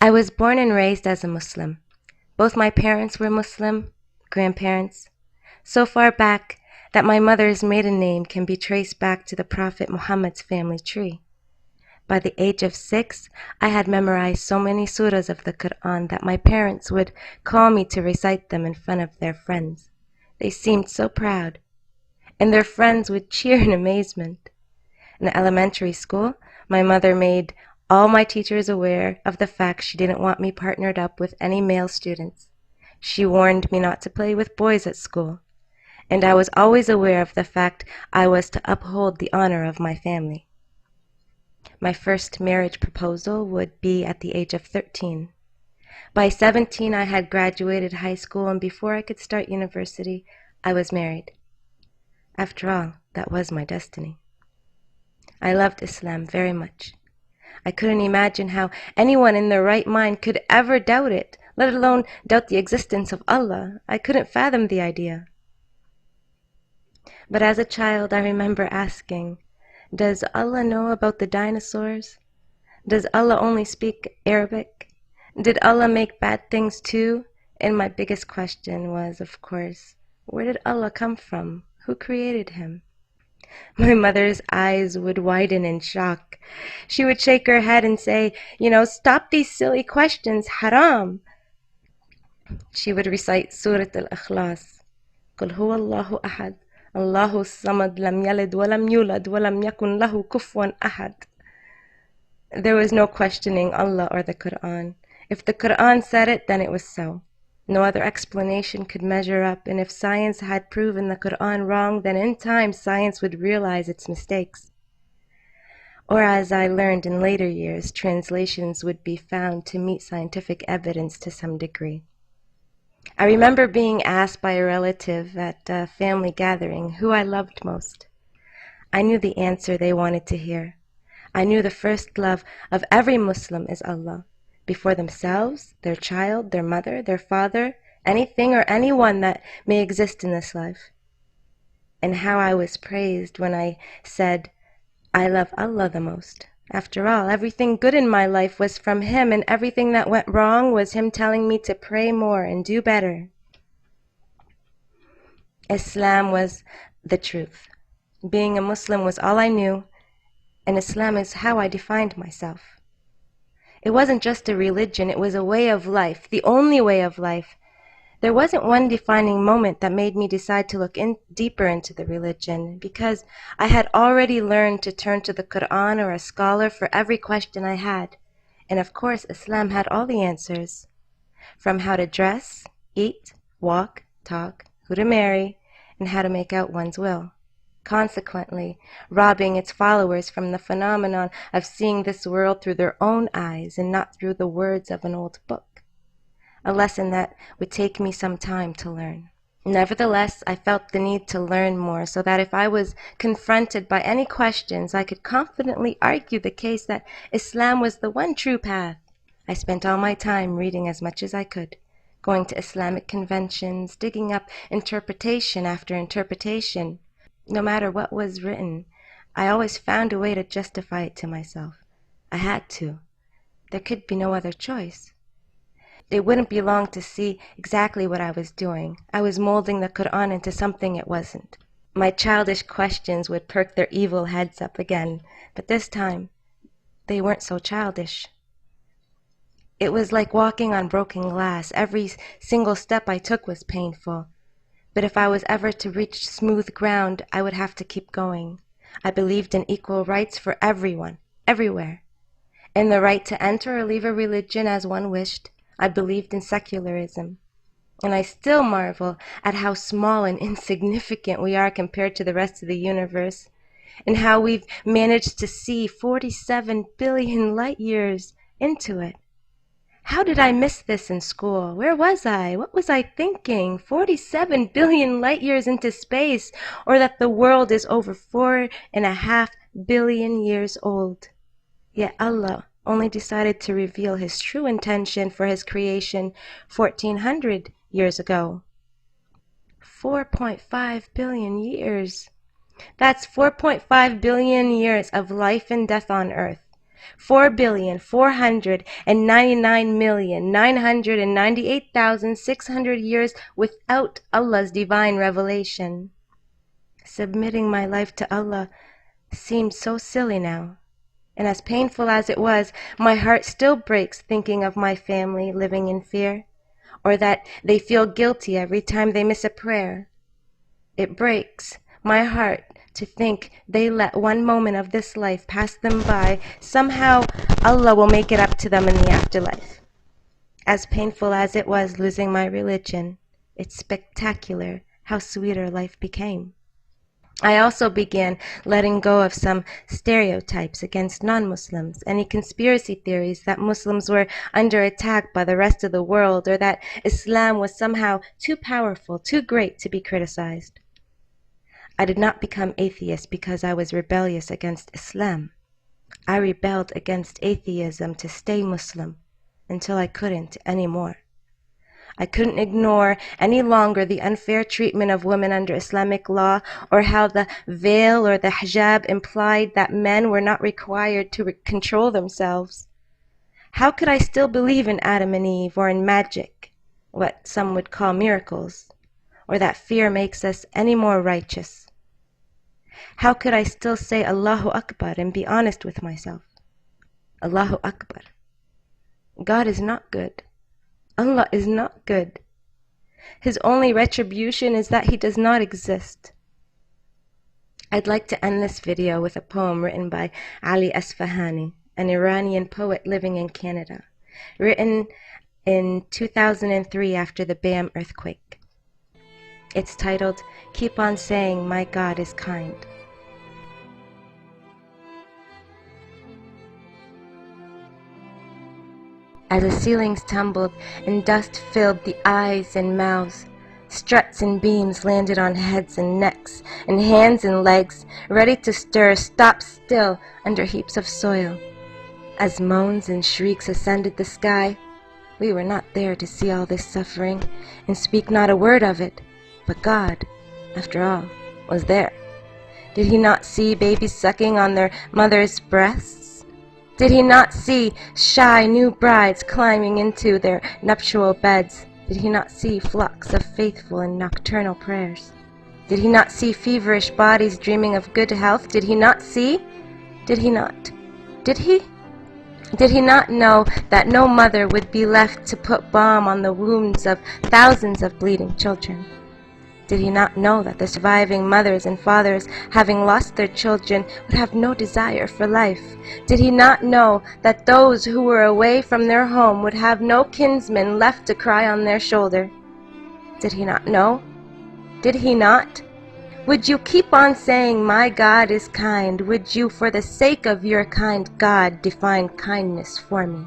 I was born and raised as a Muslim. Both my parents were Muslim, grandparents, so far back that my mother's maiden name can be traced back to the Prophet Muhammad's family tree. By the age of 6, I had memorized so many surahs of the Quran that my parents would call me to recite them in front of their friends. They seemed so proud, and their friends would cheer in amazement. In elementary school, my mother made all my teachers aware of the fact she didn't want me partnered up with any male students. She warned me not to play with boys at school, and I was always aware of the fact I was to uphold the honor of my family. My first marriage proposal would be at the age of 13. By 17, I had graduated high school, and before I could start university, I was married. After all, that was my destiny. I loved Islam very much. I couldn't imagine how anyone in their right mind could ever doubt it, let alone doubt the existence of Allah. I couldn't fathom the idea. But as a child, I remember asking, does Allah know about the dinosaurs? Does Allah only speak Arabic? Did Allah make bad things too? And my biggest question was, of course, where did Allah come from? Who created him? My mother's eyes would widen in shock. She would shake her head and say, stop these silly questions, haram. She would recite Surah Al-Ikhlas. قُلْ هُوَ اللَّهُ أَحَدٌ اللَّهُ الصَّمَدُ لَمْ يَلِدْ وَلَمْ يُولَدْ وَلَمْ يَكُنْ لَهُ كُفُوًا أَحَدٌ. There was no questioning Allah or the Quran. If the Quran said it, then it was so. No other explanation could measure up, and if science had proven the Quran wrong, then in time science would realize its mistakes. Or as I learned in later years, translations would be found to meet scientific evidence to some degree. I remember being asked by a relative at a family gathering who I loved most. I knew the answer they wanted to hear. I knew the first love of every Muslim is Allah, before themselves, their child, their mother, their father, anything or anyone that may exist in this life. And how I was praised when I said, I love Allah the most. After all, everything good in my life was from Him, and everything that went wrong was Him telling me to pray more and do better. Islam was the truth. Being a Muslim was all I knew, and Islam is how I defined myself. It wasn't just a religion, it was a way of life, the only way of life. There wasn't one defining moment that made me decide to look deeper into the religion, because I had already learned to turn to the Quran or a scholar for every question I had. And of course, Islam had all the answers. From how to dress, eat, walk, talk, who to marry, and how to make out one's will. Consequently, robbing its followers from the phenomenon of seeing this world through their own eyes and not through the words of an old book. A lesson that would take me some time to learn. Nevertheless, I felt the need to learn more so that if I was confronted by any questions, I could confidently argue the case that Islam was the one true path. I spent all my time reading as much as I could, going to Islamic conventions, digging up interpretation after interpretation. No matter what was written, I always found a way to justify it to myself. I had to. There could be no other choice. It wouldn't be long to see exactly what I was doing. I was molding the Quran into something it wasn't. My childish questions would perk their evil heads up again, but this time, they weren't so childish. It was like walking on broken glass. Every single step I took was painful. But if I was ever to reach smooth ground, I would have to keep going. I believed in equal rights for everyone, everywhere. In the right to enter or leave a religion as one wished. I believed in secularism. And I still marvel at how small and insignificant we are compared to the rest of the universe, and how we've managed to see 47 billion light years into it. How did I miss this in school? Where was I? What was I thinking? 47 billion light years into space, or that the world is over 4.5 billion years old. Yet Allah only decided to reveal His true intention for His creation 1400 years ago. 4.5 billion years. That's 4.5 billion years of life and death on Earth. 4,499,998,600 years without Allah's divine revelation. Submitting my life to Allah seemed so silly now, and as painful as it was, my heart still breaks thinking of my family living in fear, or that they feel guilty every time they miss a prayer. It breaks my heart to think they let one moment of this life pass them by. Somehow Allah will make it up to them in the afterlife. As painful as it was losing my religion, it's spectacular how sweeter life became. I also began letting go of some stereotypes against non-Muslims, any conspiracy theories that Muslims were under attack by the rest of the world, or that Islam was somehow too powerful, too great to be criticized. I did not become atheist because I was rebellious against Islam. I rebelled against atheism to stay Muslim until I couldn't anymore. I couldn't ignore any longer the unfair treatment of women under Islamic law, or how the veil or the hijab implied that men were not required to control themselves. How could I still believe in Adam and Eve, or in magic, what some would call miracles, or that fear makes us any more righteous? How could I still say Allahu Akbar and be honest with myself? Allahu Akbar. God is not good. Allah is not good. His only retribution is that He does not exist. I'd like to end this video with a poem written by Ali Asfahani, an Iranian poet living in Canada, written in 2003 after the Bam earthquake. It's titled, "Keep on Saying My God is Kind." As the ceilings tumbled and dust filled the eyes and mouths, struts and beams landed on heads and necks, and hands and legs, ready to stir, stopped still under heaps of soil. As moans and shrieks ascended the sky, we were not there to see all this suffering and speak not a word of it, but God, after all, was there. Did He not see babies sucking on their mothers' breasts? Did He not see shy new brides climbing into their nuptial beds? Did He not see flocks of faithful and nocturnal prayers? Did He not see feverish bodies dreaming of good health? Did He not see? Did He not? Did He? Did He not know that no mother would be left to put balm on the wounds of thousands of bleeding children? Did He not know that the surviving mothers and fathers, having lost their children, would have no desire for life? Did He not know that those who were away from their home would have no kinsmen left to cry on their shoulder? Did He not know? Did He not? Would you keep on saying, "My God is kind"? Would you, for the sake of your kind God, define kindness for me?